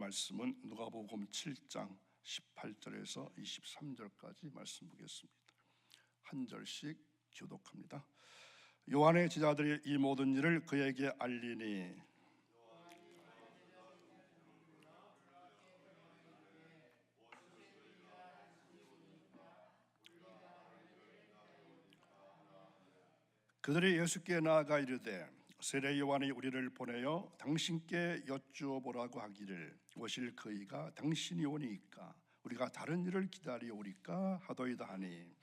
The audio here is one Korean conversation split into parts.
말씀은 누가복음 7장 18절에서 23절까지 말씀 보겠습니다. 한 절씩 교독합니다. 요한의 제자들이 이 모든 일을 그에게 알리니 그들이 예수께 나아가 이르되 세례 요한이 우리를 보내어 당신께 여쭈어 보라고 하기를 오실 그이가 당신이 오니까 우리가 다른 일을 기다리오리까 하도이다 하니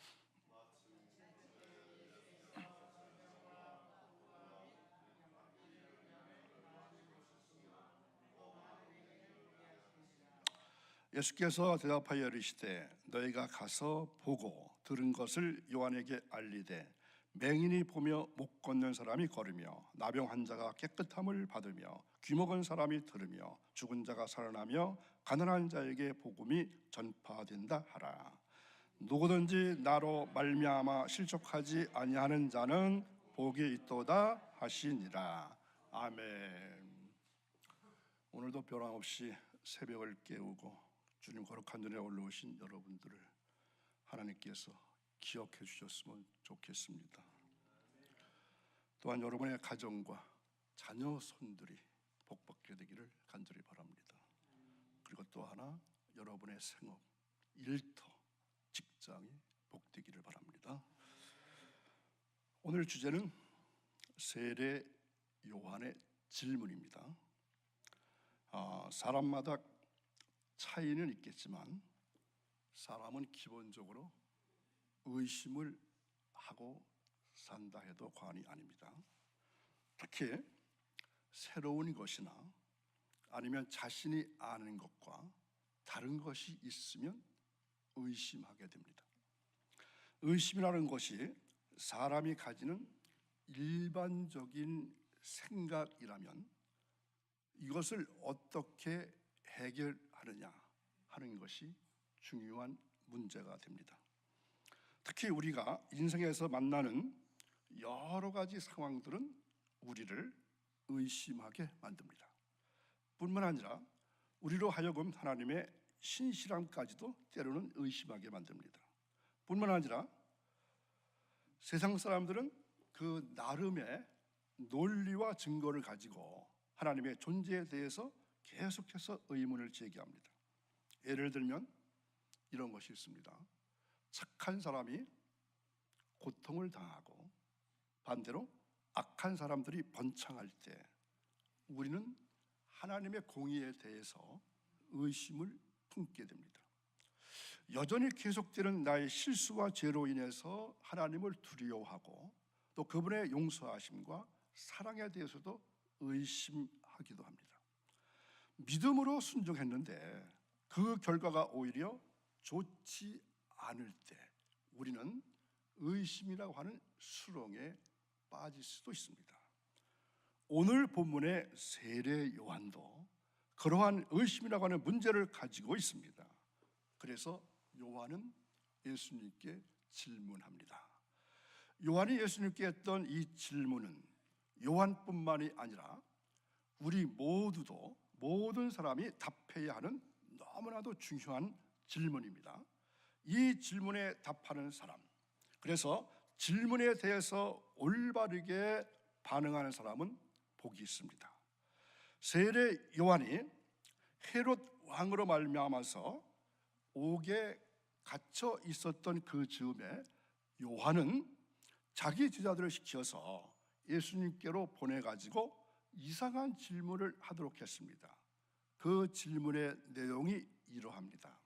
예수께서 대답하여 이르시되 너희가 가서 보고 들은 것을 요한에게 알리되 맹인이 보며 못 걷는 사람이 걸으며 나병 환자가 깨끗함을 받으며 귀먹은 사람이 들으며 죽은 자가 살아나며 가난한 자에게 복음이 전파된다 하라. 누구든지 나로 말미암아 실족하지 아니하는 자는 복이 있도다 하시니라. 아멘. 오늘도 변함없이 새벽을 깨우고 주님 거룩한 눈에 올라오신 여러분들을 하나님께서 기억해 주셨으면 좋겠습니다. 또한 여러분의 가정과 자녀 손들이 복받게 되기를 간절히 바랍니다. 그리고 또 하나 여러분의 생업, 일터, 직장이 복되기를 바랍니다. 오늘 주제는 세례 요한의 질문입니다. 사람마다 차이는 있겠지만 사람은 기본적으로 의심을 하고 산다 해도 과언이 아닙니다. 특히 새로운 것이나 아니면 자신이 아는 것과 다른 것이 있으면 의심하게 됩니다. 의심이라는 것이 사람이 가지는 일반적인 생각이라면 이것을 어떻게 해결하느냐 하는 것이 중요한 문제가 됩니다. 특히 우리가 인생에서 만나는 여러 가지 상황들은 우리를 의심하게 만듭니다. 뿐만 아니라 우리로 하여금 하나님의 신실함까지도 때로는 의심하게 만듭니다. 뿐만 아니라 세상 사람들은 그 나름의 논리와 증거를 가지고 하나님의 존재에 대해서 계속해서 의문을 제기합니다. 예를 들면 이런 것이 있습니다. 착한 사람이 고통을 당하고 반대로 악한 사람들이 번창할 때 우리는 하나님의 공의에 대해서 의심을 품게 됩니다. 여전히 계속되는 나의 실수와 죄로 인해서 하나님을 두려워하고 또 그분의 용서하심과 사랑에 대해서도 의심하기도 합니다. 믿음으로 순종했는데 그 결과가 오히려 좋지 않을 때 우리는 의심이라고 하는 수렁에 빠질 수도 있습니다. 오늘 본문의 세례 요한도 그러한 의심이라고 하는 문제를 가지고 있습니다. 그래서 요한은 예수님께 질문합니다. 요한이 예수님께 했던 이 질문은 요한뿐만이 아니라 우리 모두도 모든 사람이 답해야 하는 너무나도 중요한 질문입니다. 이 질문에 답하는 사람, 그래서 질문에 대해서 올바르게 반응하는 사람은 복이 있습니다. 세례 요한이 헤롯 왕으로 말미암아서 옥에 갇혀 있었던 그 즈음에 요한은 자기 제자들을 시켜서 예수님께로 보내가지고 이상한 질문을 하도록 했습니다. 그 질문의 내용이 이러합니다.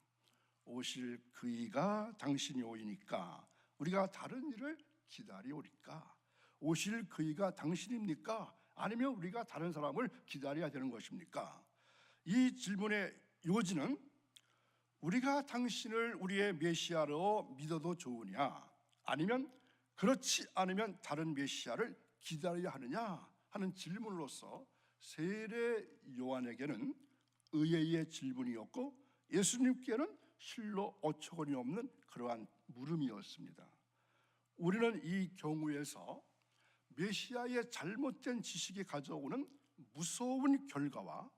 오실 그이가 당신이 오이니까 우리가 다른 일을 기다리오리까? 오실 그이가 당신입니까? 아니면 우리가 다른 사람을 기다려야 되는 것입니까? 이 질문의 요지는 우리가 당신을 우리의 메시아로 믿어도 좋으냐, 아니면 그렇지 않으면 다른 메시아를 기다려야 하느냐 하는 질문으로서 세례 요한에게는 의외의 질문이었고 예수님께는 실로 어처구니 없는 그러한 물음이었습니다. 우리는 이 경우에서 메시아의 잘못된 지식이 가져오는 무서운 결과와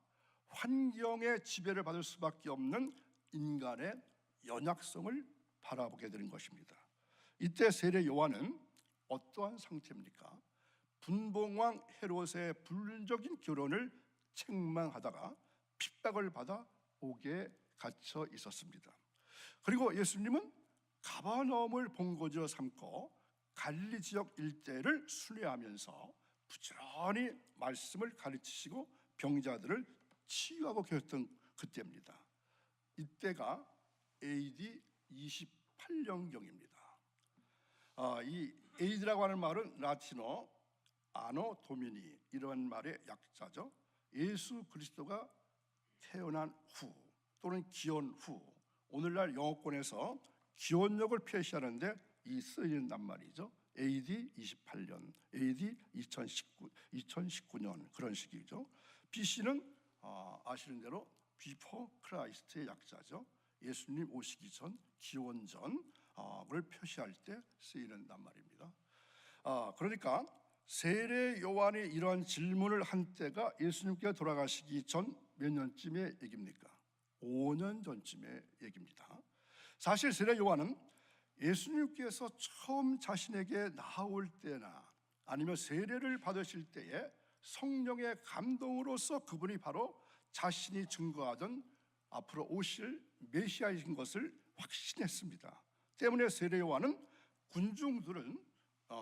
환경의 지배를 받을 수밖에 없는 인간의 연약성을 바라보게 되는 것입니다. 이때 세례 요한은 어떠한 상태입니까? 분봉왕 헤롯의 불륜적인 결혼을 책망하다가 핍박을 받아 옥에 갇혀 있었습니다. 그리고 예수님은 가버나움을 본거지로 삼고 갈릴리 지역 일대를 순회하면서 부지런히 말씀을 가르치시고 병자들을 치유하고 계셨던 그때입니다. 이때가 AD 28년경입니다. 이 AD라고 하는 말은 라틴어 아노 도미니 이런 말의 약자죠. 예수 그리스도가 태어난 후 또는 기원 후, 오늘날 영어권에서 기원력을 표시하는데 이 쓰이는 낱말이죠. AD 28년, AD 2019년 그런 식이죠. BC는 아시는 대로 Before Christ의 약자죠. 예수님 오시기 전, 기원 전을 표시할 때 쓰이는 낱말입니다. 그러니까 세례 요한이 이러한 질문을 한 때가 예수님께 돌아가시기 전 몇 년쯤의 얘기입니까? 5년 전쯤의 얘기입니다. 사실 세례 요한은 예수님께서 처음 자신에게 나올 때나 아니면 세례를 받으실 때에 성령의 감동으로서 그분이 바로 자신이 증거하던 앞으로 오실 메시아이신 것을 확신했습니다. 때문에 세례 요한은 군중들은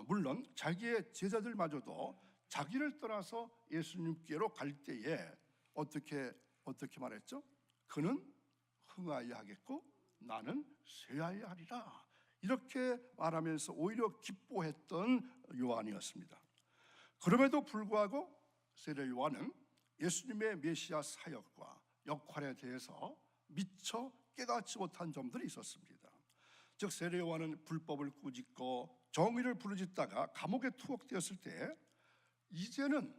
물론 자기의 제자들마저도 자기를 떠나서 예수님께로 갈 때에 어떻게 말했죠? 그는 흥하여 하겠고 나는 쇠하여 하리라, 이렇게 말하면서 오히려 기뻐했던 요한이었습니다. 그럼에도 불구하고 세례 요한은 예수님의 메시아 사역과 역할에 대해서 미처 깨닫지 못한 점들이 있었습니다. 즉 세례 요한은 불법을 꾸짖고 정의를 부르짖다가 감옥에 투옥되었을 때 이제는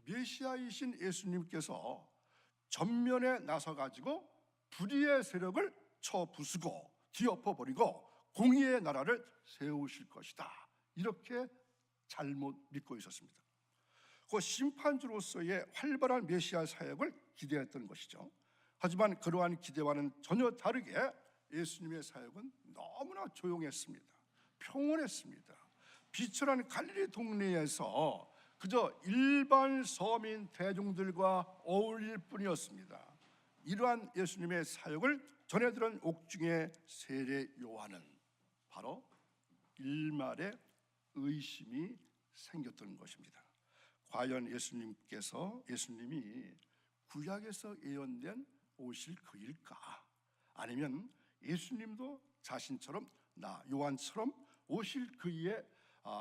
메시아이신 예수님께서 전면에 나서 가지고 불의의 세력을 쳐 부수고 뒤엎어버리고 공의의 나라를 세우실 것이다, 이렇게 잘못 믿고 있었습니다. 그 심판주로서의 활발한 메시아 사역을 기대했던 것이죠. 하지만 그러한 기대와는 전혀 다르게 예수님의 사역은 너무나 조용했습니다. 평온했습니다. 비천한 갈릴리 동네에서 그저 일반 서민 대중들과 어울릴 뿐이었습니다. 이러한 예수님의 사역을 전해들은 옥중의 세례 요한은 바로 일말의 의심이 생겼던 것입니다. 과연 예수님이 구약에서 예언된 오실 그일까? 아니면 예수님도 자신처럼 요한처럼 오실 그이의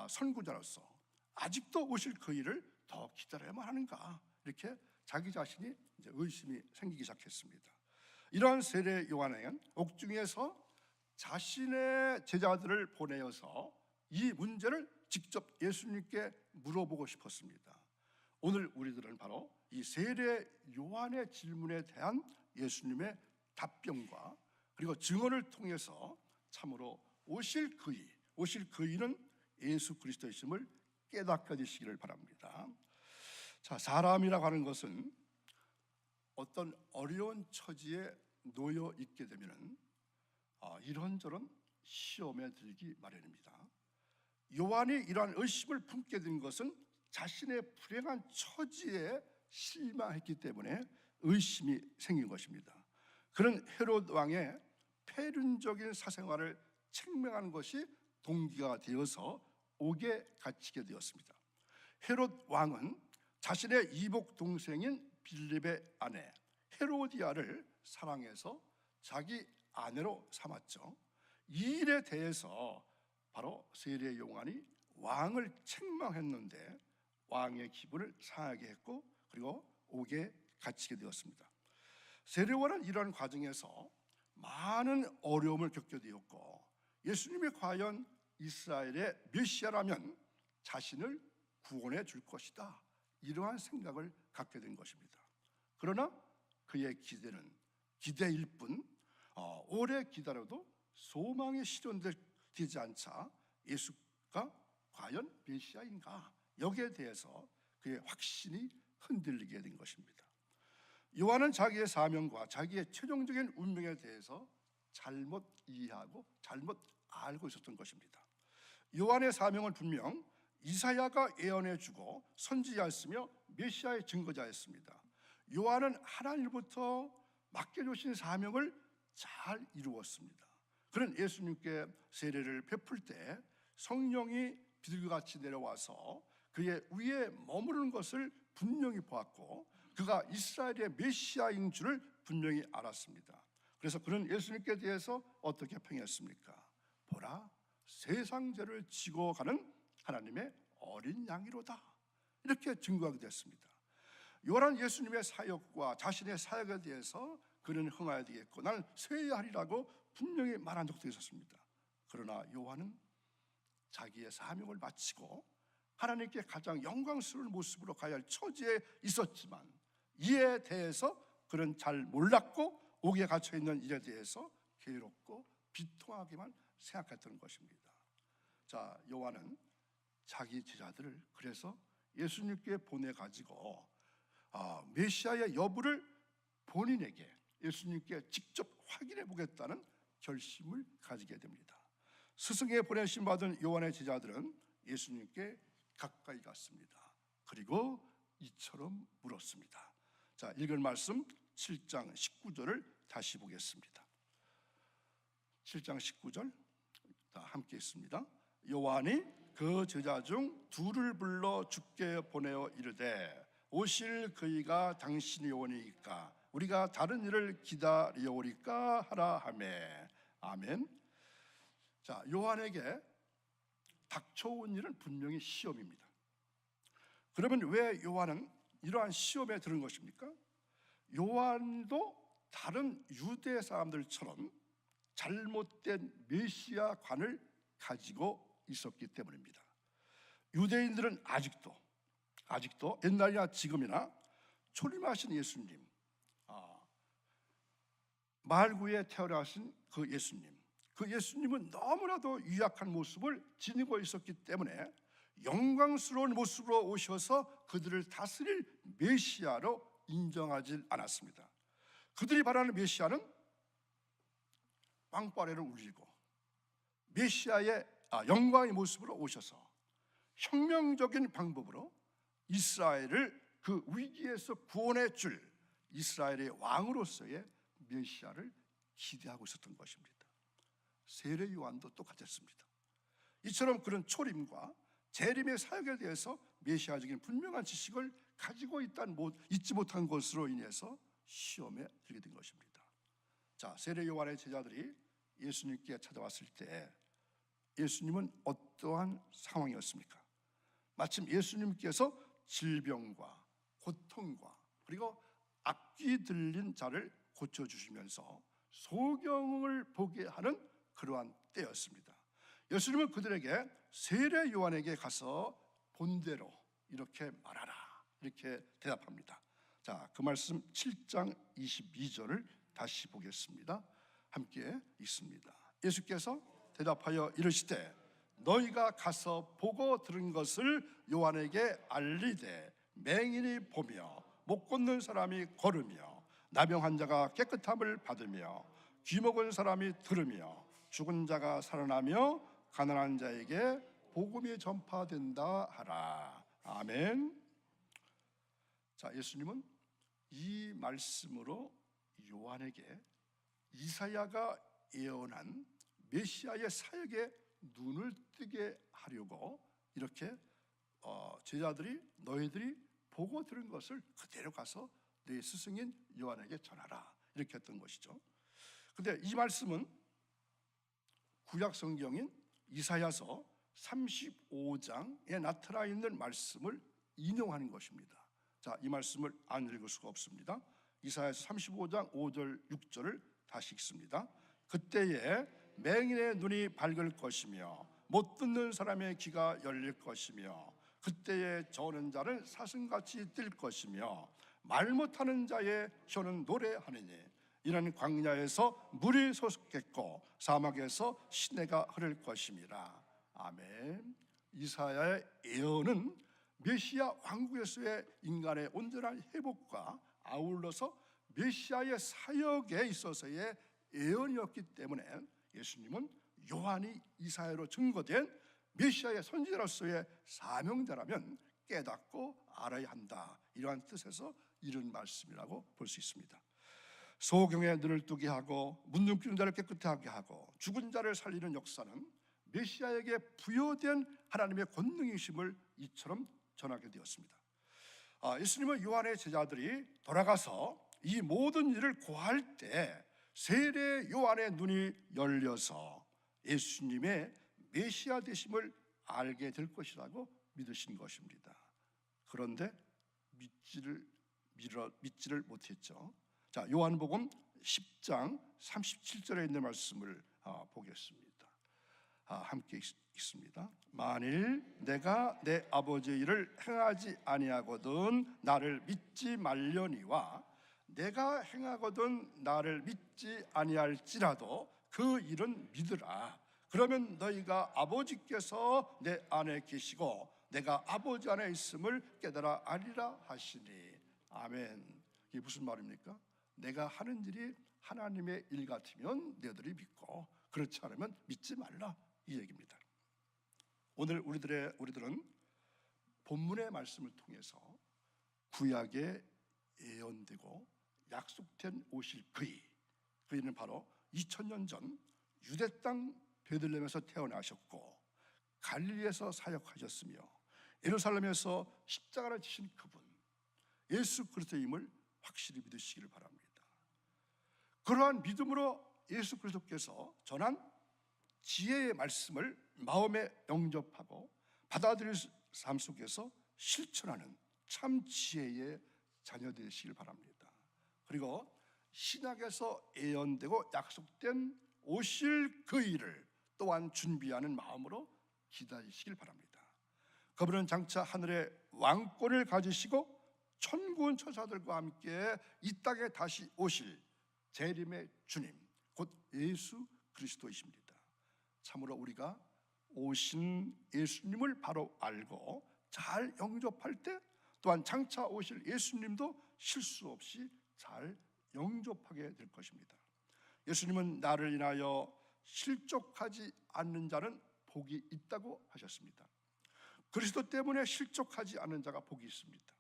선구자로서 아직도 오실 그이를 더 기다려야만 하는가? 이렇게 자기 자신이 이제 의심이 생기기 시작했습니다. 이러한 세례 요한은 옥중에서 자신의 제자들을 보내어서 이 문제를 직접 예수님께 물어보고 싶었습니다. 오늘 우리들은 바로 이 세례 요한의 질문에 대한 예수님의 답변과 그리고 증언을 통해서 참으로 오실 그이는 예수 그리스도이심을 깨닫게 되시기를 바랍니다. 자, 사람이라고 하는 것은 어떤 어려운 처지에 놓여 있게 되면 이런저런 시험에 들기 마련입니다. 요한이 이러한 의심을 품게 된 것은 자신의 불행한 처지에 실망했기 때문에 의심이 생긴 것입니다. 그는 헤롯 왕의 폐륜적인 사생활을 책망하는 것이 동기가 되어서 옥에 갇히게 되었습니다. 헤롯 왕은 자신의 이복 동생인 빌립의 아내 헤로디아를 사랑해서 자기 아내로 삼았죠. 이 일에 대해서 바로 세례 요한이 왕을 책망했는데 왕의 기분을 상하게 했고 그리고 옥에 갇히게 되었습니다. 세례 요한은 이러한 과정에서 많은 어려움을 겪게 되었고 예수님이 과연 이스라엘의 메시아라면 자신을 구원해 줄 것이다, 이러한 생각을 갖게 된 것입니다. 그러나 그의 기대는 기대일 뿐 오래 기다려도 소망이 실현되지 않자 예수가 과연 메시아인가, 여기에 대해서 그의 확신이 흔들리게 된 것입니다. 요한은 자기의 사명과 자기의 최종적인 운명에 대해서 잘못 이해하고 잘못 알고 있었던 것입니다. 요한의 사명은 분명 이사야가 예언해주고 선지자였으며 메시아의 증거자였습니다. 요한은 하나님으로부터 맡겨주신 사명을 잘 이루었습니다. 그는 예수님께 세례를 베풀 때 성령이 비둘기같이 내려와서 그의 위에 머무르는 것을 분명히 보았고 그가 이스라엘의 메시아인 줄을 분명히 알았습니다. 그래서 그는 예수님께 대해서 어떻게 평했습니까? 보라, 세상 죄를 지고 가는 하나님의 어린 양이로다, 이렇게 증거하게 됐습니다. 요한은 예수님의 사역과 자신의 사역에 대해서 그는 흥하여야 되겠고 나는 쇠해야 하리라고 분명히 말한 적도 있었습니다. 그러나 요한은 자기의 사명을 마치고 하나님께 가장 영광스러운 모습으로 가야 할 처지에 있었지만 이에 대해서 그는 잘 몰랐고 옥에 갇혀있는 일에 대해서 괴롭고 비통하게만 생각했던 것입니다. 자, 요한은 자기 제자들을 그래서 예수님께 보내가지고 메시아의 여부를 본인에게 예수님께 직접 확인해 보겠다는 결심을 가지게 됩니다. 스승에 보내심 받은 요한의 제자들은 예수님께 가까이 갔습니다. 그리고 이처럼 물었습니다. 자, 읽은 말씀 7장 19절을 다시 보겠습니다. 7장 19절 함께 있습니다. 요한이 그 제자 중 둘을 불러 주께 보내어 이르되 오실 그이가 당신이 오니까 우리가 다른 일을 기다려오리까 하라 하매. 아멘. 자, 요한에게 닥쳐온 일은 분명히 시험입니다. 그러면 왜 요한은 이러한 시험에 들은 것입니까? 요한도 다른 유대 사람들처럼 잘못된 메시아관을 가지고 있었기 때문입니다. 유대인들은 아직도 옛날이나 지금이나 초림하신 예수님, 말구에 태어나신 그 예수님은 너무나도 유약한 모습을 지니고 있었기 때문에 영광스러운 모습으로 오셔서 그들을 다스릴 메시아로 인정하지 않았습니다. 그들이 바라는 메시아는 빵빠레를 울리고 메시아의 영광의 모습으로 오셔서 혁명적인 방법으로 이스라엘을 그 위기에서 구원해 줄 이스라엘의 왕으로서의 메시아를 기대하고 있었던 것입니다. 세례 요한도 똑같았습니다. 이처럼 그런 초림과 재림의 사역에 대해서 메시아적인 분명한 지식을 가지고 있지 못한 것으로 인해서 시험에 들게 된 것입니다. 자, 세례 요한의 제자들이 예수님께 찾아왔을 때 예수님은 어떠한 상황이었습니까? 마침 예수님께서 질병과 고통과 그리고 악귀 들린 자를 고쳐주시면서 소경을 보게 하는 그러한 때였습니다. 예수님은 그들에게 세례 요한에게 가서 본대로 이렇게 말하라, 이렇게 대답합니다. 자, 그 말씀 7장 22절을 다시 보겠습니다. 함께 읽습니다. 예수께서 대답하여 이르시되 너희가 가서 보고 들은 것을 요한에게 알리되 맹인이 보며 못 걷는 사람이 걸으며 나병 환자가 깨끗함을 받으며 귀 먹은 사람이 들으며 죽은 자가 살아나며 가난한 자에게 복음이 전파된다 하라. 아멘. 자, 예수님은 이 말씀으로 요한에게 이사야가 예언한 메시아의 사역에 눈을 뜨게 하려고 이렇게 제자들이 너희들이 보고 들은 것을 그대로 가서 내 스승인 요한에게 전하라, 이렇게 했던 것이죠. 근데 이 말씀은 구약 성경인 이사야서 35장에 나타나 있는 말씀을 인용하는 것입니다. 자, 이 말씀을 안 읽을 수가 없습니다. 이사야서 35장 5절 6절을 다시 읽습니다. 그때에 맹인의 눈이 밝을 것이며 못 듣는 사람의 귀가 열릴 것이며 그때에 저는 자는 사슴같이 뛸 것이며 말 못하는 자의 혀는 노래하느니 이는 광야에서 물이 솟겠고 사막에서 시내가 흐를 것임이라. 아멘. 이사야의 예언은 메시아 왕국에서의 인간의 온전한 회복과 아울러서 메시아의 사역에 있어서의 예언이었기 때문에 예수님은 요한이 이사야로 증거된 메시아의 선지자로서의 사명자라면 깨닫고 알아야 한다, 이러한 뜻에서 이런 말씀이라고 볼 수 있습니다. 소경에 눈을 뜨게 하고 문둥병 자를 깨끗하게 하게 하고 죽은 자를 살리는 역사는 메시아에게 부여된 하나님의 권능이심을 이처럼 전하게 되었습니다. 예수님은 요한의 제자들이 돌아가서 이 모든 일을 고할 때 세례 요한의 눈이 열려서 예수님의 메시아 되심을 알게 될 것이라고 믿으신 것입니다. 그런데 믿지를 못했죠. 자, 요한복음 10장 37절에 있는 말씀을 보겠습니다. 함께 읽습니다. 만일 내가 내 아버지의 일을 행하지 아니하거든 나를 믿지 말려니와 내가 행하거든 나를 믿지 아니할지라도 그 일은 믿으라. 그러면 너희가 아버지께서 내 안에 계시고 내가 아버지 안에 있음을 깨달아 알리라 하시니. 아멘. 이게 무슨 말입니까? 내가 하는 일이 하나님의 일 같으면 너희들이 믿고 그렇지 않으면 믿지 말라, 이 얘기입니다. 오늘 우리들은 본문의 말씀을 통해서 구약에 예언되고 약속된 오실 그이는 바로 2000년 전 유대 땅 베들레헴에서 태어나셨고 갈릴리에서 사역하셨으며 예루살렘에서 십자가를 지신 그분 예수 그리스도임을 확실히 믿으시기를 바랍니다. 그러한 믿음으로 예수 그리스도께서 전한 지혜의 말씀을 마음에 영접하고 받아들일 삶 속에서 실천하는 참 지혜의 자녀 되시길 바랍니다. 그리고 신약에서 예언되고 약속된 오실 그 일을 또한 준비하는 마음으로 기다리시길 바랍니다. 그분은 장차 하늘의 왕권을 가지시고 천군 천사들과 함께 이 땅에 다시 오실 재림의 주님, 곧 예수 그리스도이십니다. 참으로 우리가 오신 예수님을 바로 알고 잘 영접할 때 또한 장차 오실 예수님도 실수 없이 잘 영접하게 될 것입니다. 예수님은 나를 인하여 실족하지 않는 자는 복이 있다고 하셨습니다. 그리스도 때문에 실족하지 않는 자가 복이 있습니다.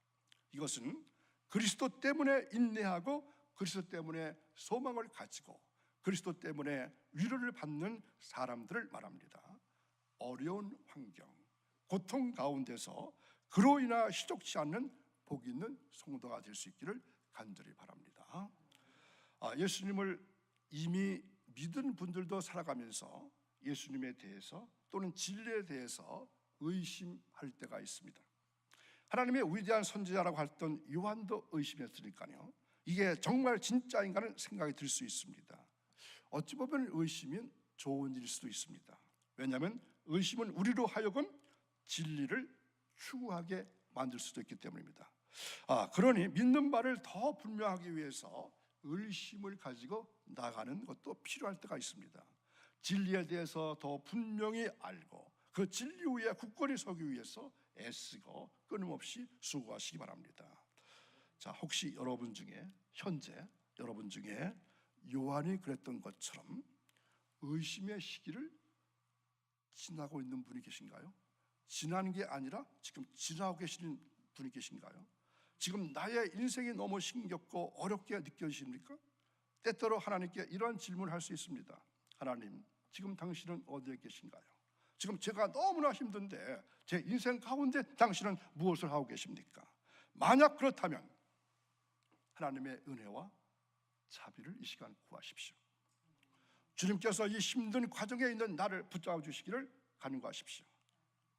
이것은 그리스도 때문에 인내하고 그리스도 때문에 소망을 가지고 그리스도 때문에 위로를 받는 사람들을 말합니다. 어려운 환경, 고통 가운데서 그로 인하 실족치 않는 복 있는 성도가 될 수 있기를 간절히 바랍니다. 예수님을 이미 믿은 분들도 살아가면서 예수님에 대해서 또는 진리에 대해서 의심할 때가 있습니다. 하나님의 위대한 선지자라고 했던 요한도 의심했으니까요. 이게 정말 진짜인가는 생각이 들 수 있습니다. 어찌 보면 의심은 좋은 일일 수도 있습니다. 왜냐하면 의심은 우리로 하여금 진리를 추구하게 만들 수도 있기 때문입니다. 그러니 믿는 바를 더 분명하기 위해서 의심을 가지고 나가는 것도 필요할 때가 있습니다. 진리에 대해서 더 분명히 알고 그 진리 위에 굳건히 서기 위해서 애쓰고 끊임없이 수고하시기 바랍니다. 자, 혹시 여러분 중에 현재 여러분 중에 요한이 그랬던 것처럼 의심의 시기를 지나고 있는 분이 계신가요? 지난 게 아니라 지금 지나고 계시는 분이 계신가요? 지금 나의 인생이 너무 힘겹고 어렵게 느껴지십니까? 때때로 하나님께 이런 질문을 할 수 있습니다. 하나님, 지금 당신은 어디에 계신가요? 지금 제가 너무나 힘든데 제 인생 가운데 당신은 무엇을 하고 계십니까? 만약 그렇다면 하나님의 은혜와 자비를 이 시간 구하십시오. 주님께서 이 힘든 과정에 있는 나를 붙잡아 주시기를 간구하십시오.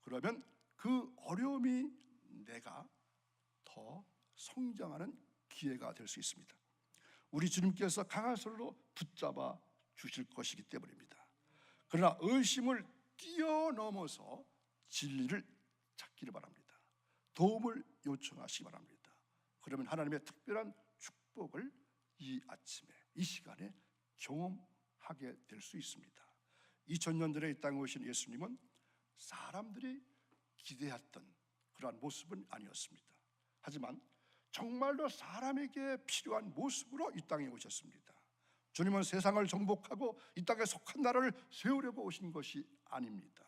그러면 그 어려움이 내가 더 성장하는 기회가 될 수 있습니다. 우리 주님께서 강한 손으로 붙잡아 주실 것이기 때문입니다. 그러나 의심을 뛰어넘어서 진리를 찾기를 바랍니다. 도움을 요청하시기 바랍니다. 그러면 하나님의 특별한 축복을 이 아침에 이 시간에 경험하게 될 수 있습니다. 2000년 전에 이 땅에 오신 예수님은 사람들이 기대했던 그러한 모습은 아니었습니다. 하지만 정말로 사람에게 필요한 모습으로 이 땅에 오셨습니다. 주님은 세상을 정복하고 이 땅에 속한 나라를 세우려고 오신 것이 아닙니다.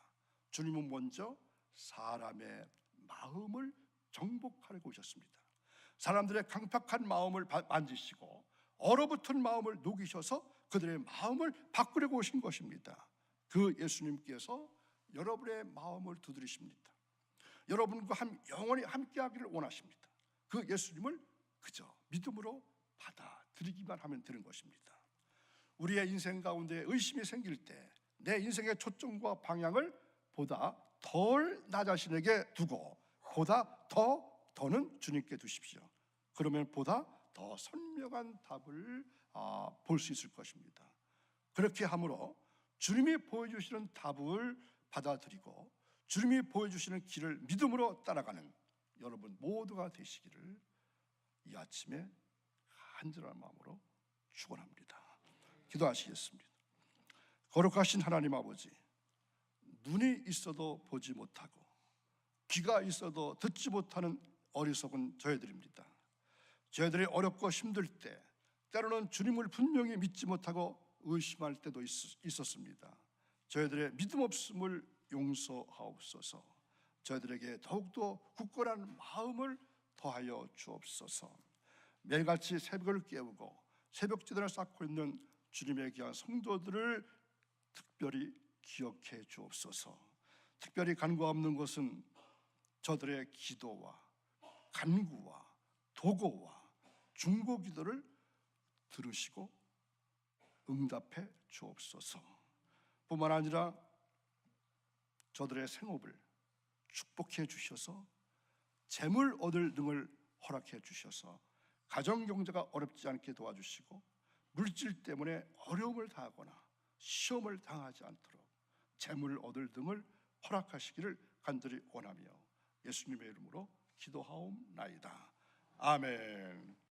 주님은 먼저 사람의 마음을 정복하려고 오셨습니다. 사람들의 강팍한 마음을 만지시고 얼어붙은 마음을 녹이셔서 그들의 마음을 바꾸려고 오신 것입니다. 그 예수님께서 여러분의 마음을 두드리십니다. 여러분과 영원히 함께하기를 원하십니다. 그 예수님을 그저 믿음으로 받아들이기만 하면 되는 것입니다. 우리의 인생 가운데 의심이 생길 때 내 인생의 초점과 방향을 보다 덜 나 자신에게 두고 보다 더는 주님께 두십시오. 그러면 보다 더 선명한 답을 볼 수 있을 것입니다. 그렇게 함으로 주님이 보여주시는 답을 받아들이고 주님이 보여주시는 길을 믿음으로 따라가는 여러분 모두가 되시기를 이 아침에 간절한 마음으로 축원합니다. 기도하시겠습니다. 거룩하신 하나님 아버지, 눈이 있어도 보지 못하고 귀가 있어도 듣지 못하는 어리석은 저희들입니다. 저희들이 어렵고 힘들 때 때로는 주님을 분명히 믿지 못하고 의심할 때도 있었습니다. 저희들의 믿음 없음을 용서하옵소서. 저희들에게 더욱더 굳건한 마음을 더하여 주옵소서. 매일같이 새벽을 깨우고 새벽기도를 쌓고 있는 주님의 귀한 성도들을 특별히 기억해 주옵소서. 특별히 간구하는 것은 저들의 기도와 간구와 도고와 중보기도를 들으시고 응답해 주옵소서. 뿐만 아니라 저들의 생업을 축복해 주셔서 재물 얻을 등을 허락해 주셔서 가정경제가 어렵지 않게 도와주시고 물질 때문에 어려움을 당하거나 시험을 당하지 않도록 재물 얻을 등을 허락하시기를 간절히 원하며 예수님의 이름으로 기도하옵나이다. 아멘.